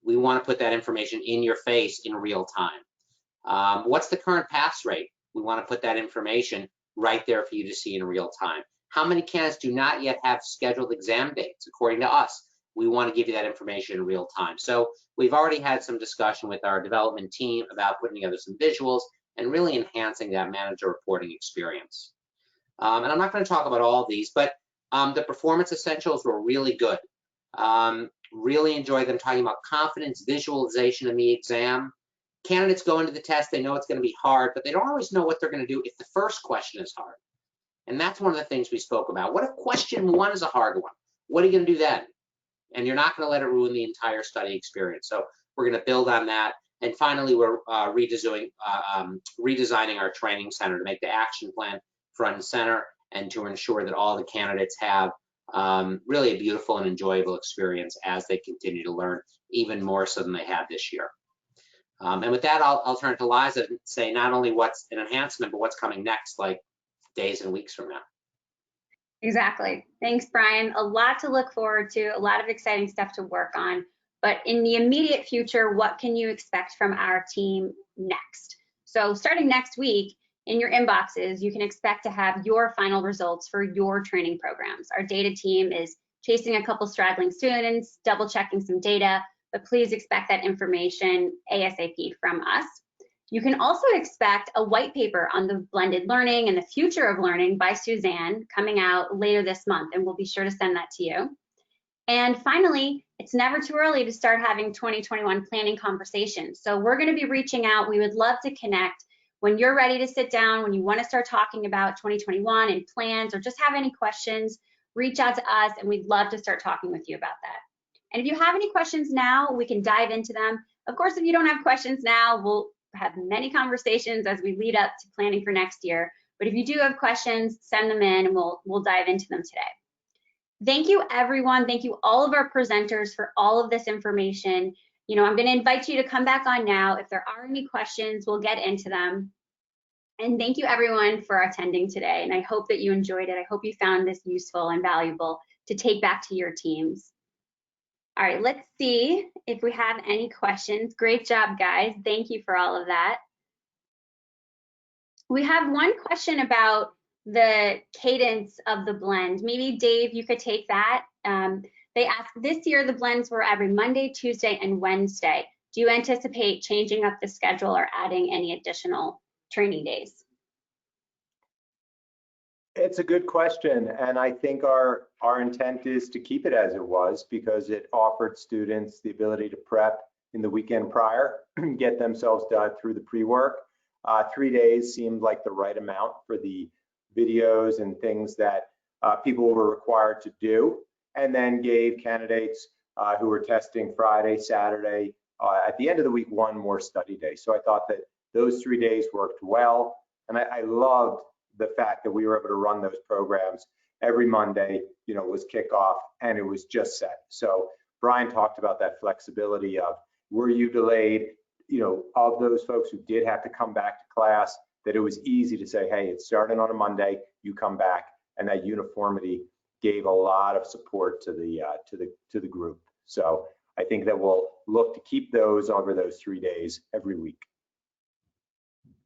We want to put that information in your face in real time. What's the current pass rate? We want to put that information right there for you to see in real time. How many candidates do not yet have scheduled exam dates? According to us, we want to give you that information in real time. So we've already had some discussion with our development team about putting together some visuals and really enhancing that manager reporting experience. And I'm not going to talk about all of these, but the performance essentials were really good. Really enjoyed them talking about confidence, visualization in the exam. Candidates go into the test, they know it's going to be hard, but they don't always know what they're going to do if the first question is hard. And that's one of the things we spoke about. What if question 1 is a hard one? What are you going to do then? And you're not going to let it ruin the entire study experience. So we're going to build on that. And finally, we're redesigning our training center to make the action plan front and center and to ensure that all the candidates have really a beautiful and enjoyable experience as they continue to learn, even more so than they have this year. And with that, I'll turn to Liza and say not only what's an enhancement, but what's coming next, like days and weeks from now. Exactly. Thanks, Brian. A lot to look forward to, a lot of exciting stuff to work on. But in the immediate future, what can you expect from our team next? So starting next week, in your inboxes, you can expect to have your final results for your training programs. Our data team is chasing a couple straggling students, double checking some data, but please expect that information ASAP from us. You can also expect a white paper on the blended learning and the future of learning by Suzanne coming out later this month, and we'll be sure to send that to you. And finally, it's never too early to start having 2021 planning conversations. So we're going to be reaching out. We would love to connect. When you're ready to sit down, when you want to start talking about 2021 and plans, or just have any questions, reach out to us, and we'd love to start talking with you about that. And if you have any questions now, we can dive into them. Of course, if you don't have questions now, we'll have many conversations as we lead up to planning for next year. But if you do have questions, send them in and we'll dive into them today. Thank you, everyone. Thank you, all of our presenters, for all of this information. I'm going to invite you to come back on now. If there are any questions, we'll get into them. And thank you, everyone, for attending today. And I hope that you enjoyed it. I hope you found this useful and valuable to take back to your teams. All right, let's see if we have any questions. Great job, guys. Thank you for all of that. We have one question about the cadence of the blend. Maybe Dave, you could take that. They asked, this year the blends were every Monday, Tuesday, and Wednesday. Do you anticipate changing up the schedule or adding any additional training days? It's a good question, and I think our intent is to keep it as it was because it offered students the ability to prep in the weekend prior, get themselves done through the pre-work. 3 days seemed like the right amount for the videos and things that people were required to do, and then gave candidates who were testing Friday, Saturday, at the end of the week, 1 more study day. So I thought that those 3 days worked well, and I loved the fact that we were able to run those programs every Monday, was kickoff and it was just set. So Brian talked about that flexibility of, were you delayed, of those folks who did have to come back to class, that it was easy to say, hey, it's starting on a Monday, you come back, and that uniformity gave a lot of support to the group. So I think that we'll look to keep those over those 3 days every week.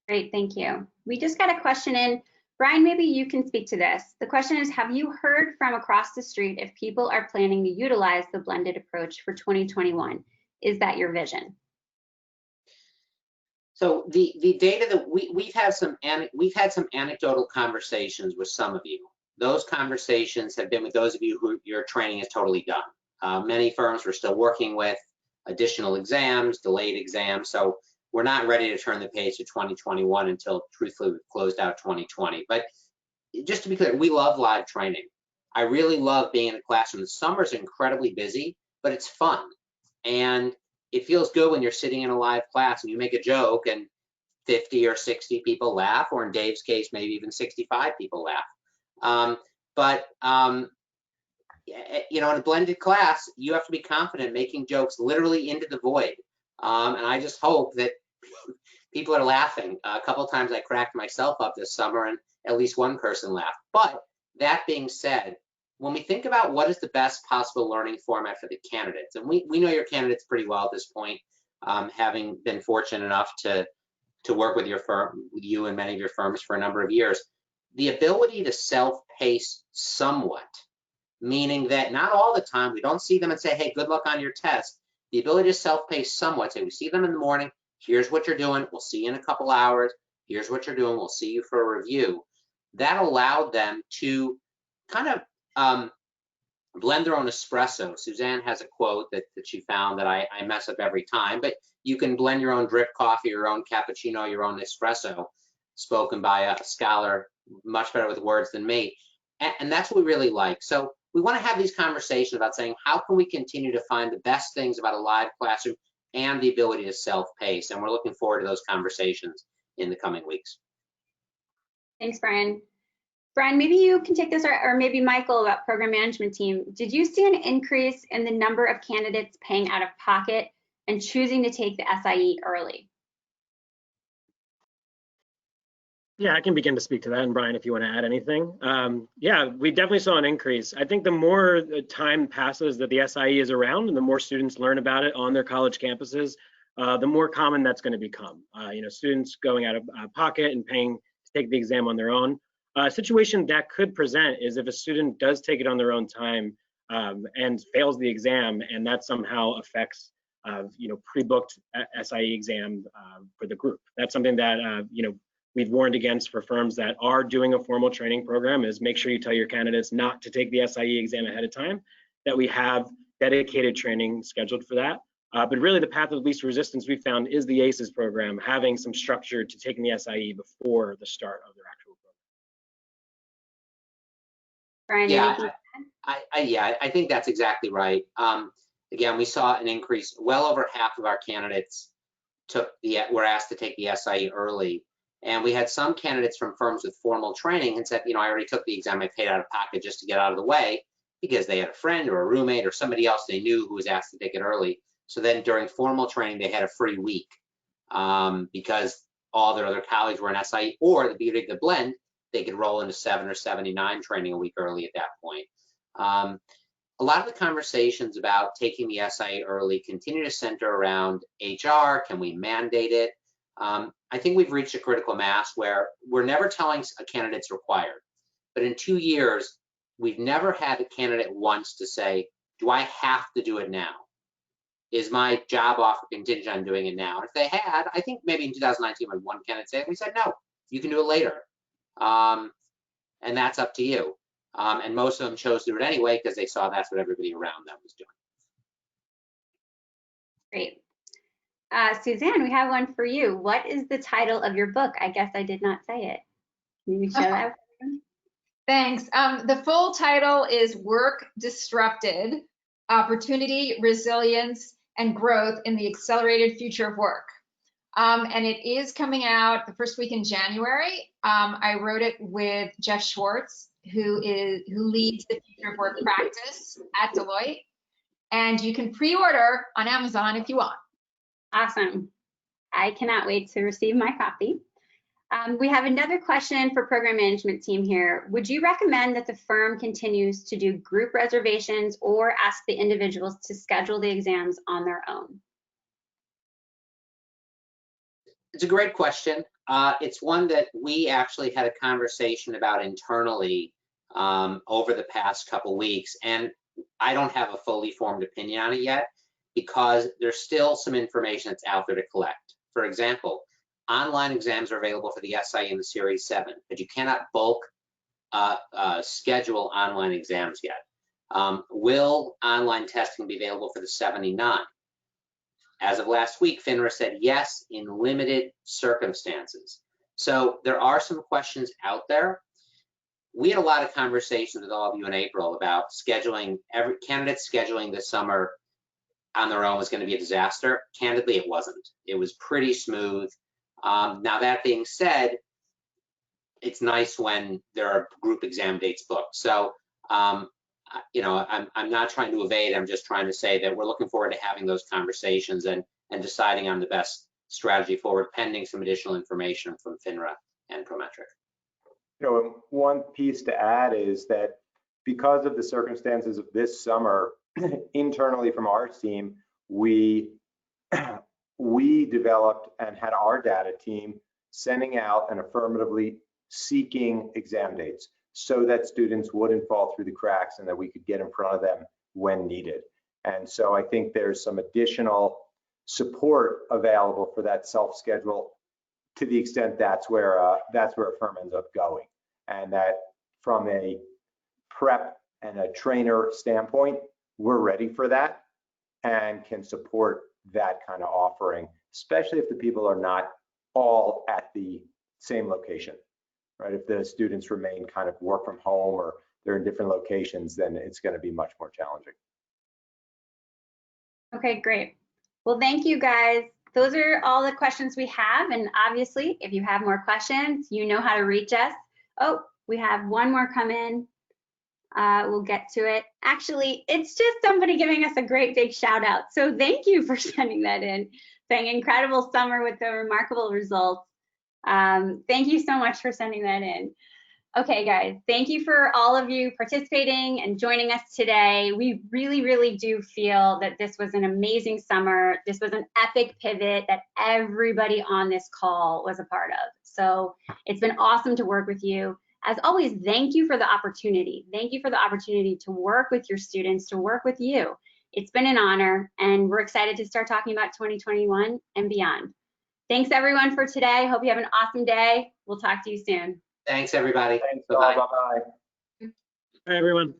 Great, thank you. We just got a question in. Brian, maybe you can speak to this. The question is, have you heard from across the street if people are planning to utilize the blended approach for 2021? Is that your vision? So the data that we've had some anecdotal conversations with some of you. Those conversations have been with those of you who your training is totally done. Many firms we're still working with additional exams, delayed exams. So we're not ready to turn the page to 2021 until truthfully we've closed out 2020. But just to be clear, we love live training. I really love being in a classroom. The summer's incredibly busy, but it's fun. And it feels good when you're sitting in a live class and you make a joke and 50 or 60 people laugh, or in Dave's case, maybe even 65 people laugh. You know, in a blended class, you have to be confident making jokes literally into the void. And I just hope that people are laughing. A couple of times I cracked myself up this summer and at least one person laughed. But that being said, when we think about what is the best possible learning format for the candidates, and we know your candidates pretty well at this point, having been fortunate enough to work with your firm, with you and many of your firms for a number of years, the ability to self-pace somewhat, meaning that not all the time, we don't see them and say, hey, good luck on your test. The ability to self-pace somewhat, say we see them in the morning, here's what you're doing, we'll see you in a couple hours, here's what you're doing, we'll see you for a review. That allowed them to kind of blend their own espresso. Suzanne has a quote that she found that I mess up every time, but you can blend your own drip coffee, your own cappuccino, your own espresso, spoken by a scholar much better with words than me. And that's what we really like. So we want to have these conversations about saying, how can we continue to find the best things about a live classroom and the ability to self-pace? And we're looking forward to those conversations in the coming weeks. Thanks, Brian. Brian, maybe you can take this, or maybe Michael, about program management team. Did you see an increase in the number of candidates paying out of pocket and choosing to take the SIE early? Yeah, I can begin to speak to that, and Brian, if you want to add anything. Yeah, we definitely saw an increase. I think the more time passes that the SIE is around and the more students learn about it on their college campuses, the more common that's going to become. You know, students going out of pocket and paying to take the exam on their own. A situation that could present is if a student does take it on their own time and fails the exam, and that somehow affects you know, pre-booked SIE exam for the group. That's something that you know, we've warned against for firms that are doing a formal training program, is make sure you tell your candidates not to take the SIE exam ahead of time, that we have dedicated training scheduled for that. But really the path of least resistance we found is the ACES program, having some structure to taking the SIE before the start of their actual program. Brian, Yeah, I think that's exactly right. Again, we saw an increase. Well over half of our candidates were asked to take the SIE early. And we had some candidates from firms with formal training and said, you know, I already took the exam, I paid out of pocket just to get out of the way, because they had a friend or a roommate or somebody else they knew who was asked to take it early. So then during formal training, they had a free week because all their other colleagues were in SIE, or the beauty of the blend, they could roll into 7 or 79 training a week early at that point. A lot of the conversations about taking the SIE early continue to center around HR. Can we mandate it? I think we've reached a critical mass where we're never telling a candidate it's required. But in 2 years, we've never had a candidate once to say, do I have to do it now? Is my job offer contingent on doing it now? And if they had, I think maybe in 2019 when one candidate said, we said, no, you can do it later. And that's up to you. And most of them chose to do it anyway because they saw that's what everybody around them was doing. Great. Suzanne, we have one for you. What is the title of your book? I guess I did not say it. Can you show that? Thanks. The full title is Work Disrupted: Opportunity, Resilience, and Growth in the Accelerated Future of Work. And it is coming out the first week in January. I wrote it with Jeff Schwartz, who leads the Future of Work practice at Deloitte. And you can pre-order on Amazon if you want. Awesome. I cannot wait to receive my copy. We have another question for program management team here. Would you recommend that the firm continues to do group reservations or ask the individuals to schedule the exams on their own? It's a great question. It's one that we actually had a conversation about internally over the past couple weeks, and I don't have a fully formed opinion on it yet because there's still some information that's out there to collect. For example, online exams are available for the SIE and the Series 7, but you cannot bulk schedule online exams yet. Will online testing be available for the 79? As of last week, FINRA said yes in limited circumstances. So there are some questions out there. We had a lot of conversations with all of you in April about scheduling. Every candidate scheduling this summer on their own was going to be a disaster. Candidly, it wasn't. It was pretty smooth. Now, that being said, it's nice when there are group exam dates booked. So, you know, I'm not trying to evade. I'm just trying to say that we're looking forward to having those conversations and deciding on the best strategy forward, pending some additional information from FINRA and Prometric. You know, one piece to add is that because of the circumstances of this summer, internally from our team, we developed and had our data team sending out and affirmatively seeking exam dates so that students wouldn't fall through the cracks and that we could get in front of them when needed. And so I think there's some additional support available for that self-schedule to the extent that's where a firm ends up going. And that from a prep and a trainer standpoint, we're ready for that and can support that kind of offering, especially if the people are not all at the same location, right? If the students remain kind of work from home or they're in different locations, then it's going to be much more challenging. Okay, great. Well, thank you guys. Those are all the questions we have. And obviously, if you have more questions, you know how to reach us. Oh, we have one more come in. We'll get to it. Actually, it's just somebody giving us a great big shout out. So thank you for sending that in, saying incredible summer with the remarkable results. Thank you so much for sending that in. Okay, guys, thank you for all of you participating and joining us today. We really, really do feel that this was an amazing summer. This was an epic pivot that everybody on this call was a part of. So it's been awesome to work with you. As always, thank you for the opportunity. Thank you for the opportunity to work with your students, to work with you. It's been an honor, and we're excited to start talking about 2021 and beyond. Thanks, everyone, for today. Hope you have an awesome day. We'll talk to you soon. Thanks, everybody. Thanks all. Bye-bye. Hi, everyone.